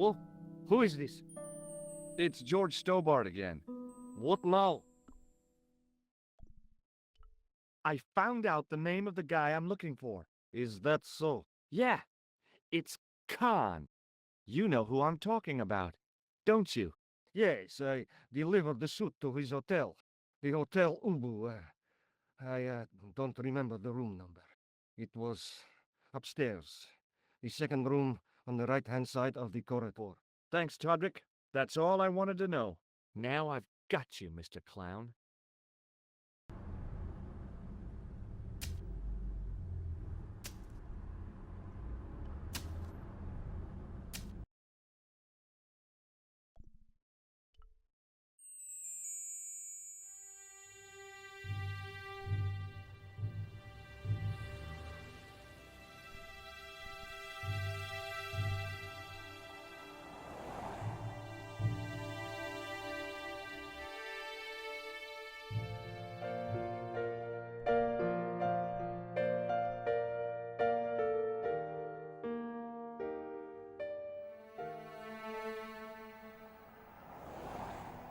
Hello? Who is this? It's George Stobart again. What now? I found out the name of the guy I'm looking for. Is that so? Yeah, it's Khan. You know who I'm talking about, don't you? Yes, I delivered the suit to his hotel. The Hotel Ubu. I don't remember the room number. It was upstairs. The second room on the right-hand side of the corridor. Thanks, Todrick. That's all I wanted to know. Now I've got you, Mr. Clown.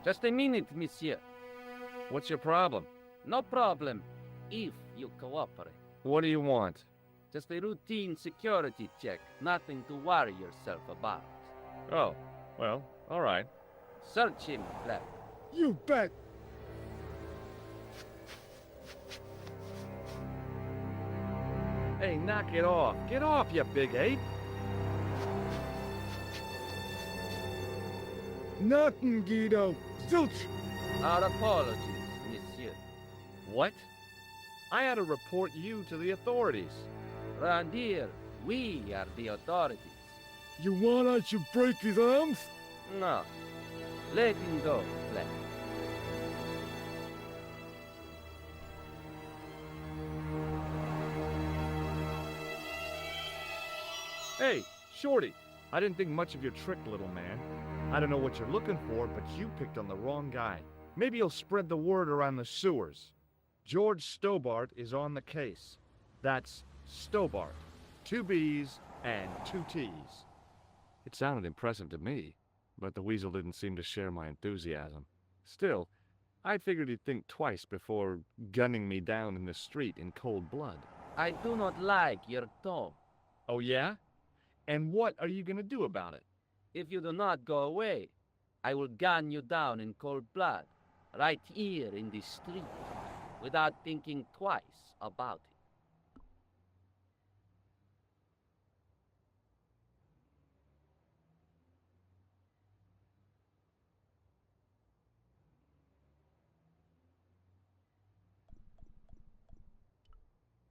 Just a minute, monsieur. What's your problem? No problem, if you cooperate. What do you want? Just a routine security check, nothing to worry yourself about. Oh, well, all right. Search him, Flap. You bet! Hey, knock it off. Get off, you big ape. Nothing, Guido. Zilch! Our apologies, monsieur. What? I had to report you to the authorities. Round here, we are the authorities. You want I should break his arms? No. Let him go, Flap. Hey, Shorty. I didn't think much of your trick, little man. I don't know what you're looking for, but you picked on the wrong guy. Maybe you'll spread the word around the sewers. George Stobart is on the case. That's Stobart. 2 B's and 2 T's. It sounded impressive to me, but the weasel didn't seem to share my enthusiasm. Still, I figured he'd think twice before gunning me down in the street in cold blood. I do not like your tone. Oh, yeah? And what are you gonna do about it? If you do not go away, I will gun you down in cold blood, right here in the street, without thinking twice about it.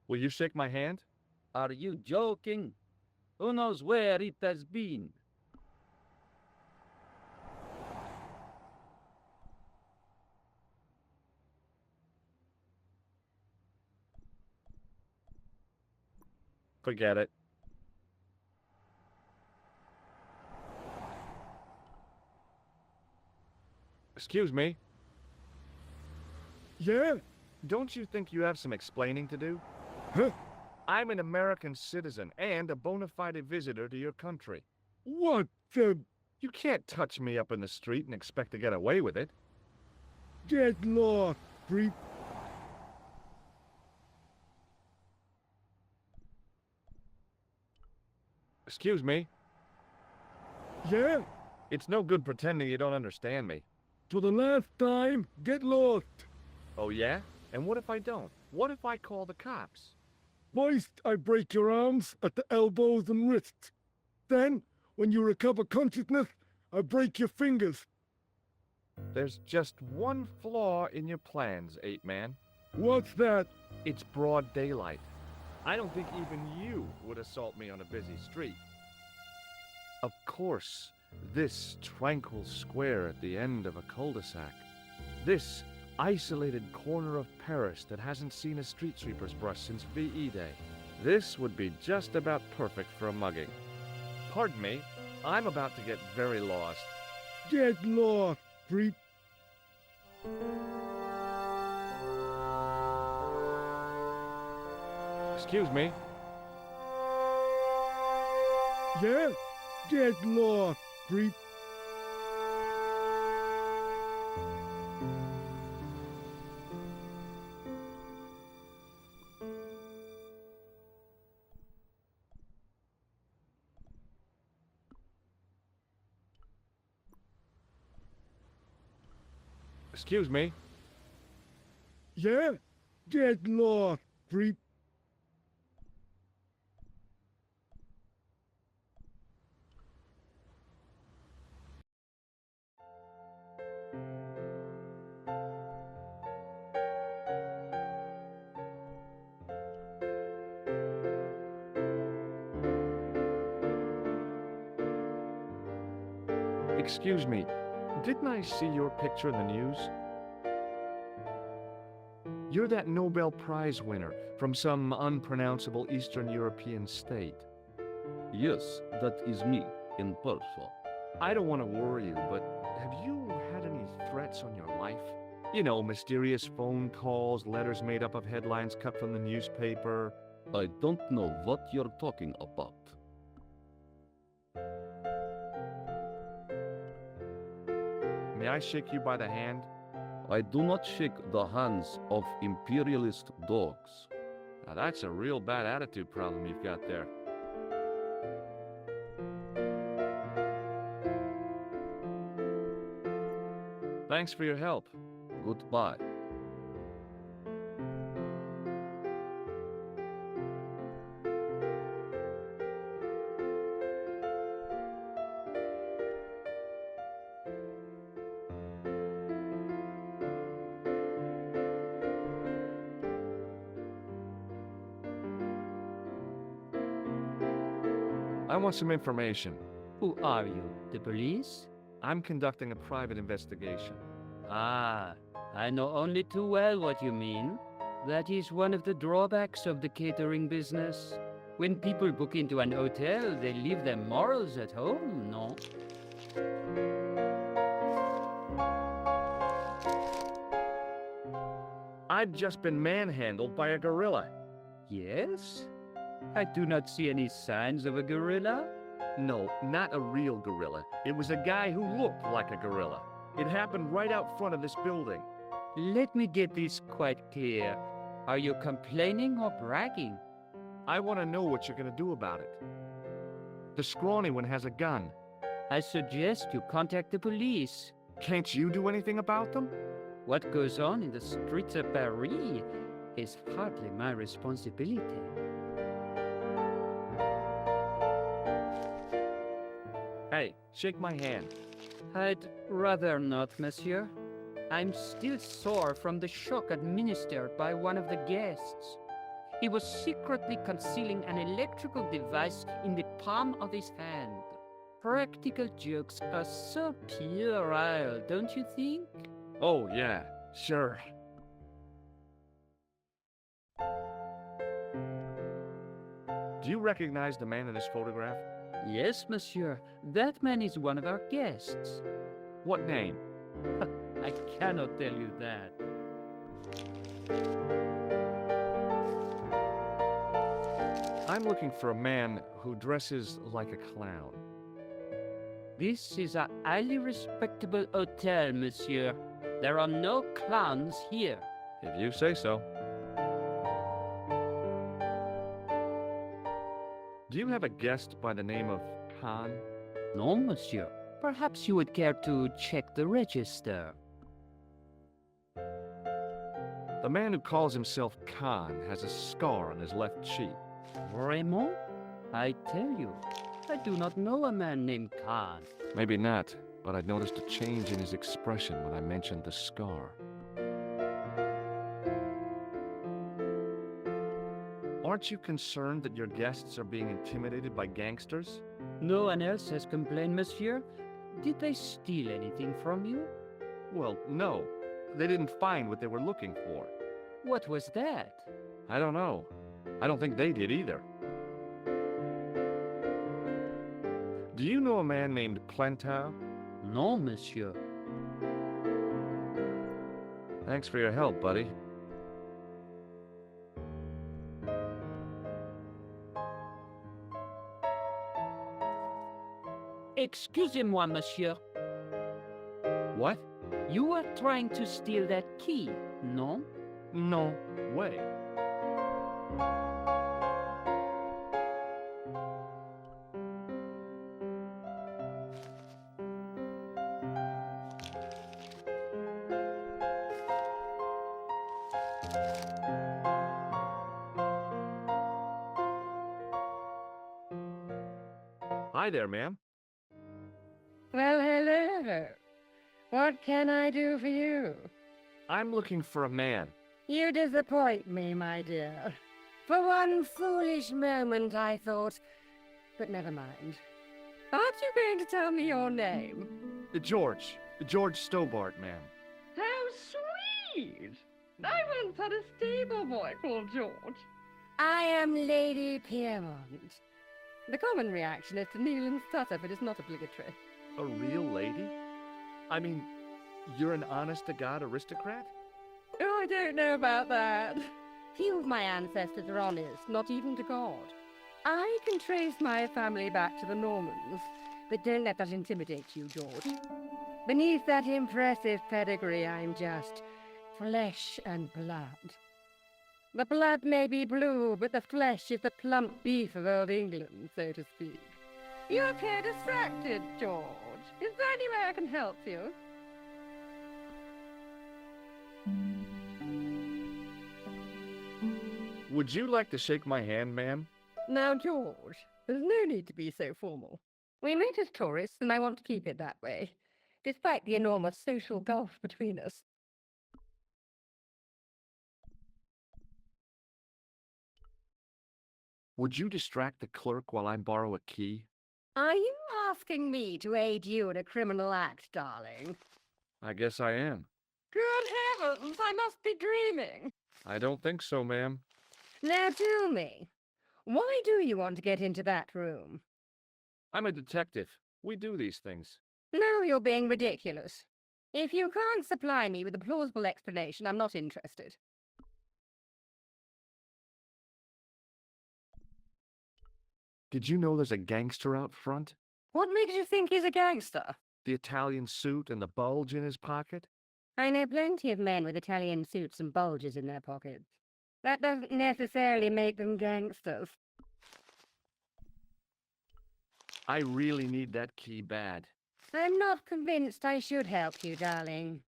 Will you shake my hand? Are you joking? Who knows where it has been? Forget it. Excuse me. Yeah? Don't you think you have some explaining to do? Huh? I'm an American citizen and a bona fide visitor to your country. What the... You can't touch me up in the street and expect to get away with it. Get lost, creep. Excuse me. Yeah? It's no good pretending you don't understand me. For the last time, get lost. Oh, yeah? And what if I don't? What if I call the cops? First, I break your arms at the elbows and wrists. Then, when you recover consciousness, I break your fingers. There's just one flaw in your plans, Ape Man. What's that? It's broad daylight. I don't think even you would assault me on a busy street. Of course, this tranquil square at the end of a cul-de-sac. This isolated corner of Paris that hasn't seen a street sweeper's brush since VE Day. This would be just about perfect for a mugging. Pardon me, I'm about to get very lost. Get lost, creep. Excuse me. Yeah? Get lost, creep. Excuse me. Yeah? Get lost, creep. Excuse me. Didn't I see your picture in the news? You're that Nobel Prize winner from some unpronounceable Eastern European state. Yes, that is me, in person. I don't want to worry you, but have you had any threats on your life? You know, mysterious phone calls, letters made up of headlines cut from the newspaper. I don't know what you're talking about. May I shake you by the hand? I do not shake the hands of imperialist dogs. Now that's a real bad attitude problem you've got there. Thanks for your help. Goodbye. I want some information. Who are you? The police? I'm conducting a private investigation. Ah, I know only too well what you mean. That is one of the drawbacks of the catering business. When people book into an hotel, they leave their morals at home, no? I've just been manhandled by a gorilla. Yes? I do not see any signs of a gorilla. No, not a real gorilla. It was a guy who looked like a gorilla. It happened right out front of this building. Let me get this quite clear. Are you complaining or bragging? I want to know what you're going to do about it. The scrawny one has a gun. I suggest you contact the police. Can't you do anything about them? What goes on in the streets of Paris is hardly my responsibility. Hey, shake my hand. I'd rather not, monsieur. I'm still sore from the shock administered by one of the guests. He was secretly concealing an electrical device in the palm of his hand. Practical jokes are so puerile, don't you think? Oh, yeah, sure. Do you recognize the man in this photograph? Yes, monsieur. That man is one of our guests. What name? I cannot tell you that. I'm looking for a man who dresses like a clown. This is a highly respectable hotel, monsieur. There are no clowns here. If you say so. Do you have a guest by the name of Khan? No, monsieur. Perhaps you would care to check the register. The man who calls himself Khan has a scar on his left cheek. Vraiment? I tell you, I do not know a man named Khan. Maybe not, but I noticed a change in his expression when I mentioned the scar. Aren't you concerned that your guests are being intimidated by gangsters? No one else has complained, monsieur. Did they steal anything from you? Well, no. They didn't find what they were looking for. What was that? I don't know. I don't think they did either. Do you know a man named Plantau? No, monsieur. Thanks for your help, buddy. Excusez-moi, monsieur. What? You were trying to steal that key, no? No way. Hi there, ma'am. Well, hello. What can I do for you? I'm looking for a man. You disappoint me, my dear. For one foolish moment I thought, but never mind. Aren't you going to tell me your name? George Stobart, ma'am. How sweet! I once had a stable boy called George. I am Lady Piermont. The common reaction is to kneel and stutter, but it's not obligatory. A real lady? I mean, you're an honest-to-God aristocrat? Oh, I don't know about that. Few of my ancestors are honest, not even to God. I can trace my family back to the Normans, but don't let that intimidate you, George. Beneath that impressive pedigree, I'm just flesh and blood. The blood may be blue, but the flesh is the plump beef of old England, so to speak. You appear distracted, George. Is there any way I can help you? Would you like to shake my hand, ma'am? Now, George, there's no need to be so formal. We meet as tourists, and I want to keep it that way, despite the enormous social gulf between us. Would you distract the clerk while I borrow a key? Are you asking me to aid you in a criminal act, darling? I guess I am. Good heavens, I must be dreaming. I don't think so, ma'am. Now tell me, why do you want to get into that room? I'm a detective. We do these things. Now you're being ridiculous. If you can't supply me with a plausible explanation, I'm not interested. Did you know there's a gangster out front? What makes you think he's a gangster? The Italian suit and the bulge in his pocket? I know plenty of men with Italian suits and bulges in their pockets. That doesn't necessarily make them gangsters. I really need that key bad. I'm not convinced I should help you, darling.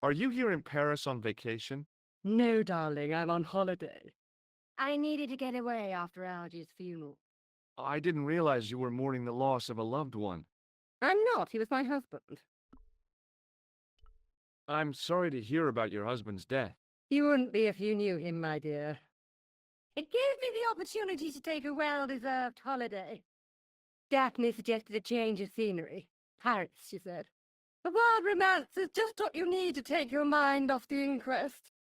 Are you here in Paris on vacation? No, darling, I'm on holiday. I needed to get away after Algy's funeral. I didn't realize you were mourning the loss of a loved one. I'm not. He was my husband. I'm sorry to hear about your husband's death. You wouldn't be if you knew him, my dear. It gave me the opportunity to take a well-deserved holiday. Daphne suggested a change of scenery. Paris, she said. A wild romance is just what you need to take your mind off the inquest.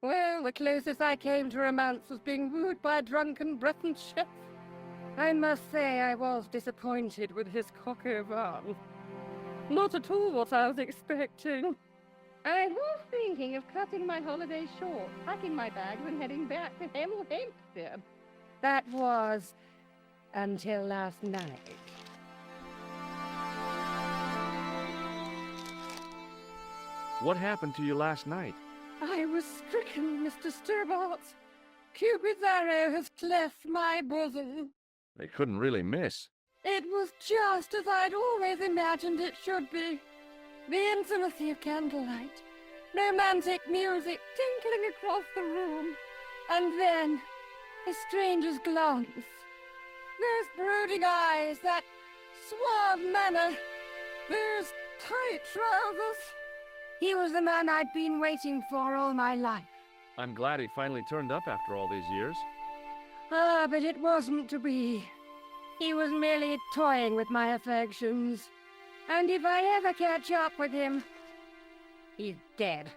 Well, the closest I came to romance was being wooed by a drunken Breton chef. I must say I was disappointed with his coq au vin. Not at all what I was expecting. I was thinking of cutting my holiday short, packing my bags and heading back to Hemel Hempstead. That was until last night. What happened to you last night? I was stricken, Mr. Stobart. Cupid's arrow has cleft my bosom. They couldn't really miss. It was just as I'd always imagined it should be. The intimacy of candlelight, romantic music tinkling across the room, and then a stranger's glance. Those brooding eyes, that suave manner, those tight trousers. He was the man I'd been waiting for all my life. I'm glad he finally turned up after all these years. Ah, but it wasn't to be. He was merely toying with my affections. And if I ever catch up with him, he's dead.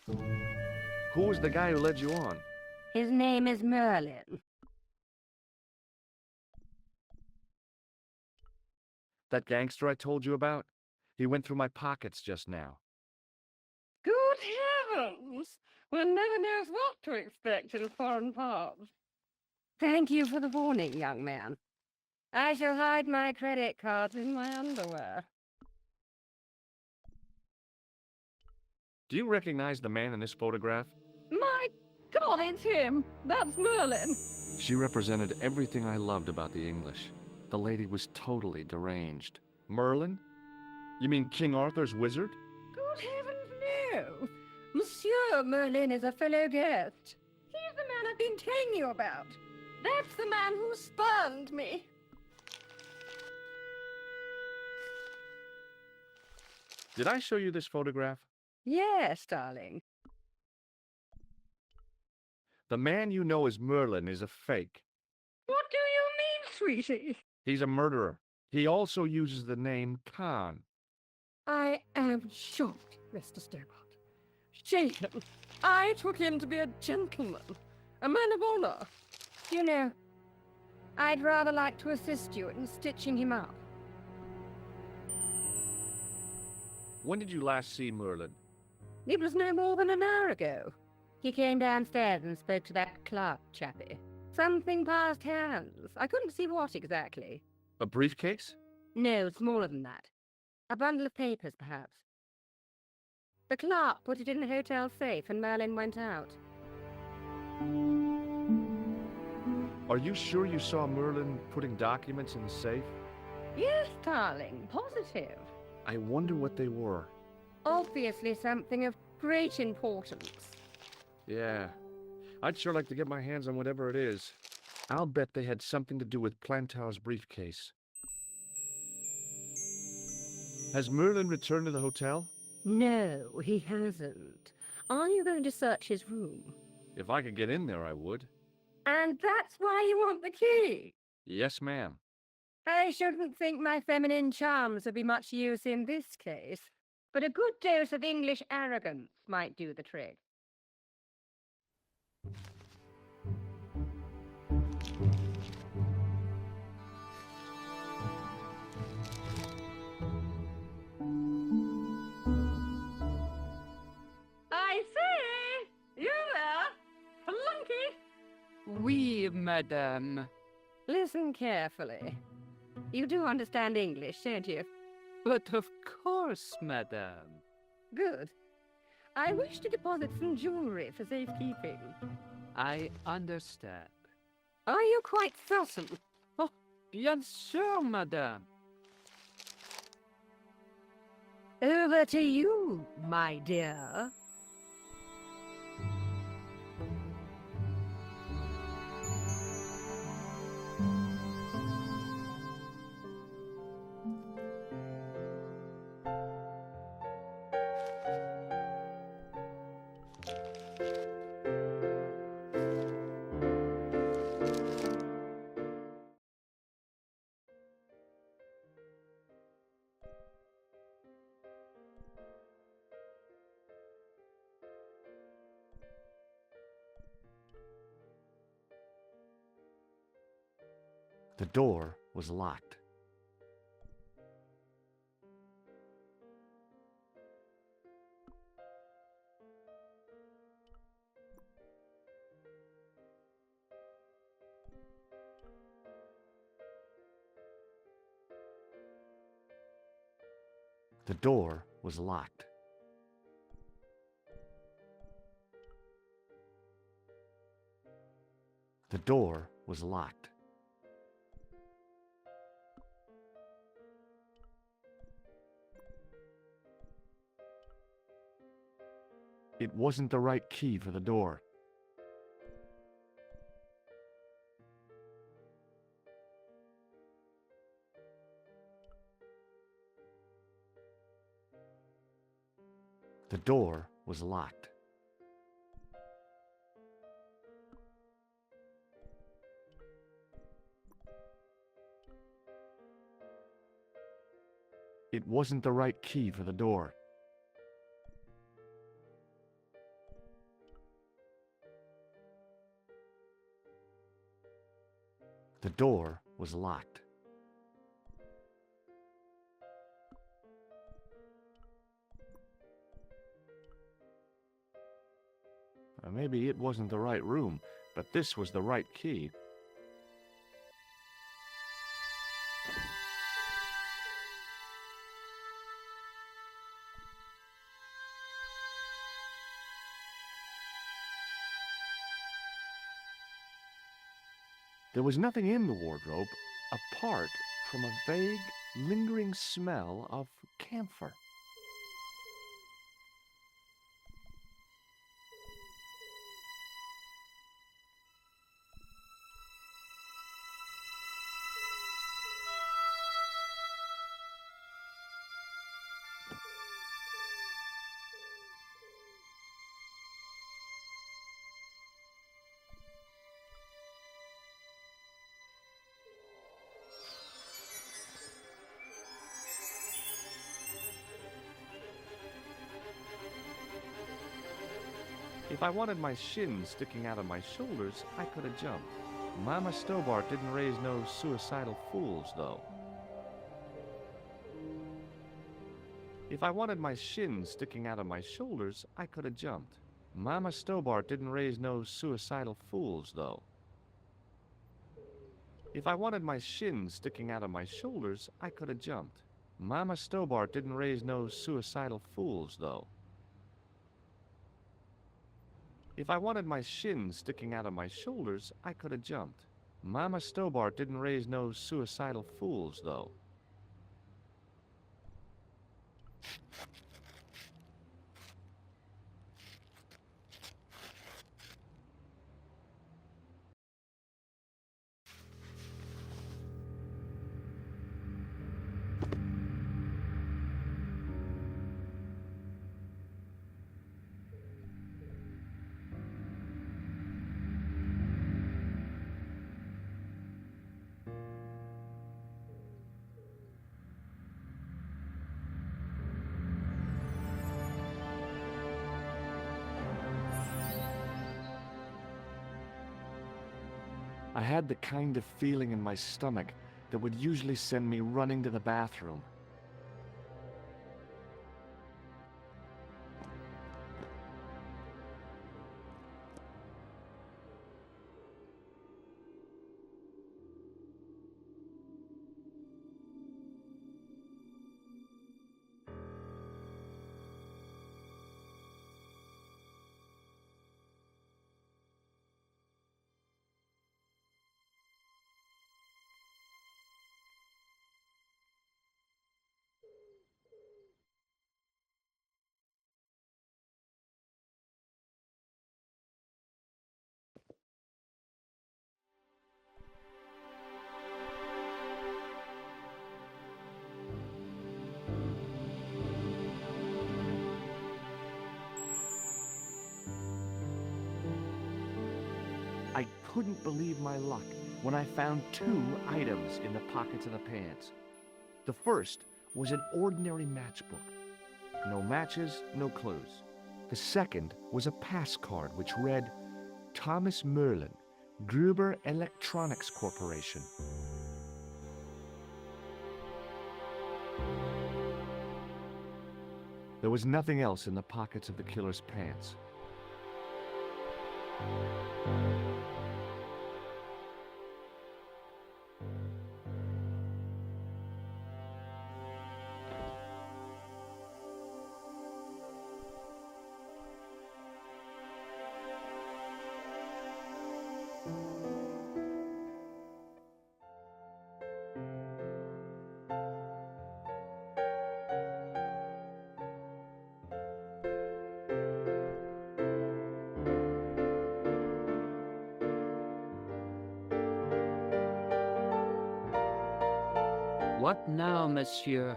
Who was the guy who led you on? His name is Merlin. That gangster I told you about? He went through my pockets just now. Good heavens! One never knows what to expect in foreign parts. Thank you for the warning, young man. I shall hide my credit cards in my underwear. Do you recognize the man in this photograph? My God, it's him! That's Merlin! She represented everything I loved about the English. The lady was totally deranged. Merlin? You mean King Arthur's wizard? Good heavens, no! Monsieur Merlin is a fellow guest. He's the man I've been telling you about. That's the man who spurned me. Did I show you this photograph? Yes, darling. The man you know as Merlin is a fake. What do you mean, sweetie? He's a murderer. He also uses the name Khan. I am shocked, Mr. Stobart. Shaken. I took him to be a gentleman, a man of honor. You know, I'd rather like to assist you in stitching him up. When did you last see Merlin? It was no more than an hour ago. He came downstairs and spoke to that clerk chappie. Something passed hands. I couldn't see what exactly. A briefcase? No, smaller than that. A bundle of papers, perhaps. The clerk put it in the hotel safe and Merlin went out. Are you sure you saw Merlin putting documents in the safe? Yes, darling, positive. I wonder what they were. Obviously something of great importance. Yeah. I'd sure like to get my hands on whatever it is. I'll bet they had something to do with Plantow's briefcase. Has Merlin returned to the hotel? No, he hasn't. Are you going to search his room? If I could get in there, I would. And that's why you want the key? Yes, ma'am. I shouldn't think my feminine charms would be much use in this case, but a good dose of English arrogance might do the trick. I say! You there! Flunky! Oui, madame. Listen carefully. You do understand English, don't you? But of course, madame. Good. I wish to deposit some jewelry for safekeeping. I understand. Are you quite certain? Oh, bien sûr, madame. Over to you, my dear. The door was locked. The door was locked. The door was locked. It wasn't the right key for the door. The door was locked. It wasn't the right key for the door. The door was locked. Maybe it wasn't the right room, but this was the right key. There was nothing in the wardrobe apart from a vague, lingering smell of camphor. If I wanted my shins sticking out of my shoulders, I could have jumped. Mama Stobart didn't raise no suicidal fools, though. If I wanted my shins sticking out of my shoulders, I could have jumped. Mama Stobart didn't raise no suicidal fools, though. If I wanted my shins sticking out of my shoulders, I could have jumped. Mama Stobart didn't raise no suicidal fools, though. If I wanted my shins sticking out of my shoulders, I could have jumped. Mama Stobart didn't raise no suicidal fools, though. I had the kind of feeling in my stomach that would usually send me running to the bathroom. I couldn't believe my luck when I found two items in the pockets of the pants. The first was an ordinary matchbook. No matches, no clues. The second was a pass card which read, Thomas Merlin, Gruber Electronics Corporation. There was nothing else in the pockets of the killer's pants. What now, monsieur?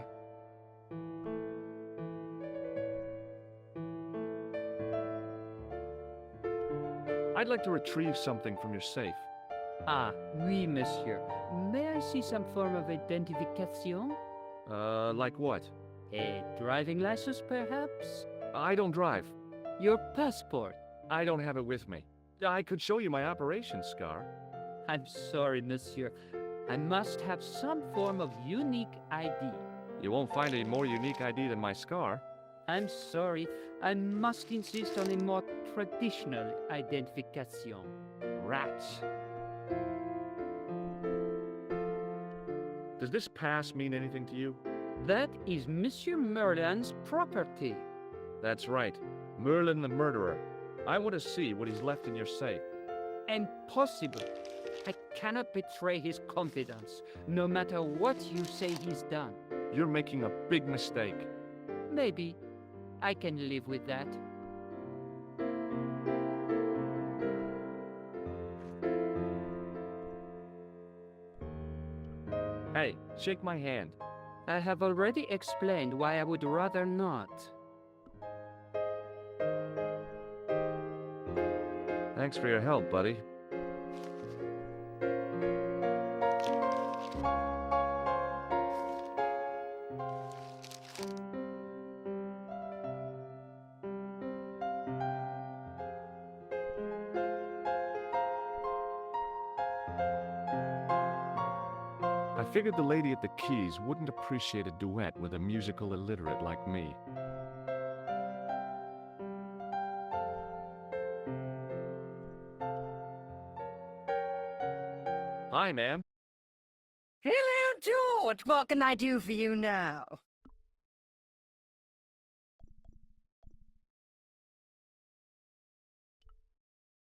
I'd like to retrieve something from your safe. Ah, oui, monsieur. May I see some form of identification? Like what? A driving license, perhaps? I don't drive. Your passport? I don't have it with me. I could show you my operation scar. I'm sorry, monsieur. I must have some form of unique ID. You won't find a more unique ID than my scar. I'm sorry. I must insist on a more traditional identification. Rats. Does this pass mean anything to you? That is Monsieur Merlin's property. That's right. Merlin the murderer. I want to see what he's left in your safe. Impossible. I cannot betray his confidence, no matter what you say he's done. You're making a big mistake. Maybe. I can live with that. Hey, shake my hand. I have already explained why I would rather not. Thanks for your help, buddy. I figured the lady at the keys wouldn't appreciate a duet with a musical illiterate like me. Hi, ma'am. Hello, George. What can I do for you now?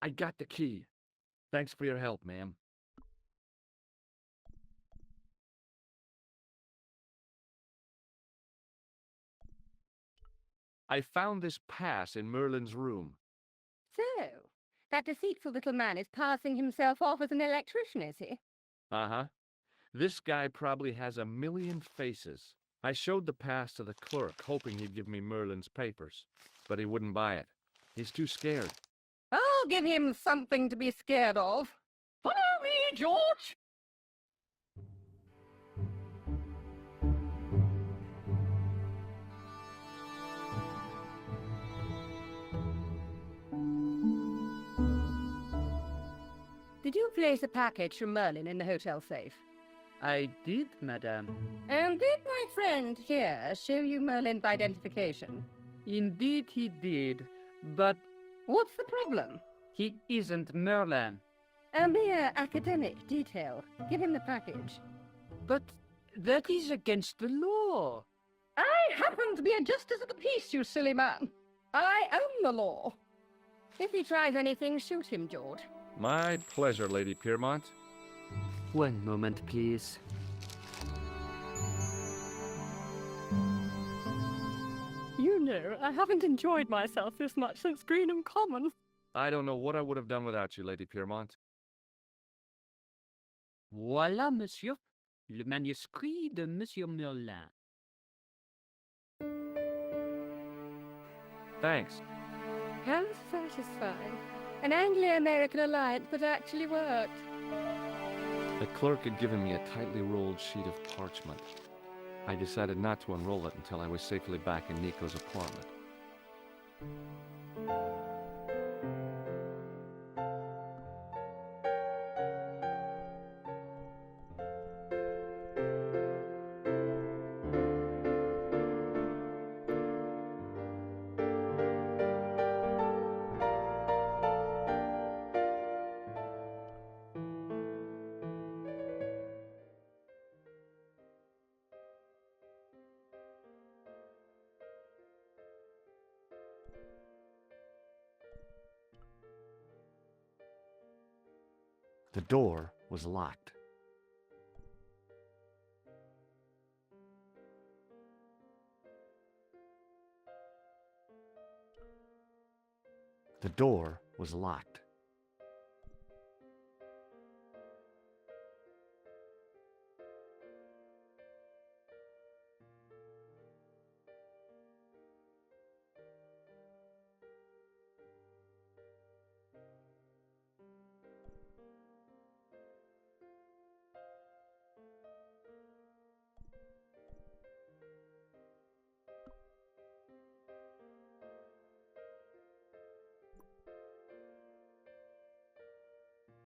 I got the key. Thanks for your help, ma'am. I found this pass in Merlin's room. So, that deceitful little man is passing himself off as an electrician, is he? Uh-huh. This guy probably has a million faces. I showed the pass to the clerk, hoping he'd give me Merlin's papers, but he wouldn't buy it. He's too scared. I'll give him something to be scared of. Follow me, George! Did you place a package from Merlin in the hotel safe? I did, madame. And did my friend here show you Merlin's identification? Indeed he did, but What's the problem? he isn't Merlin. A mere academic detail. Give him the package. But that is against the law. I happen to be a justice of the peace, you silly man. I own the law. If he tries anything, shoot him, George. My pleasure, Lady Piermont. One moment, please. You know, I haven't enjoyed myself this much since Greenham Common. I don't know what I would have done without you, Lady Piermont. Voilà, monsieur. Le manuscrit de Monsieur Merlin. Thanks. How satisfying. An Anglo-American alliance that actually worked. The clerk had given me a tightly rolled sheet of parchment. I decided not to unroll it until I was safely back in Nico's apartment. The door was locked. The door was locked.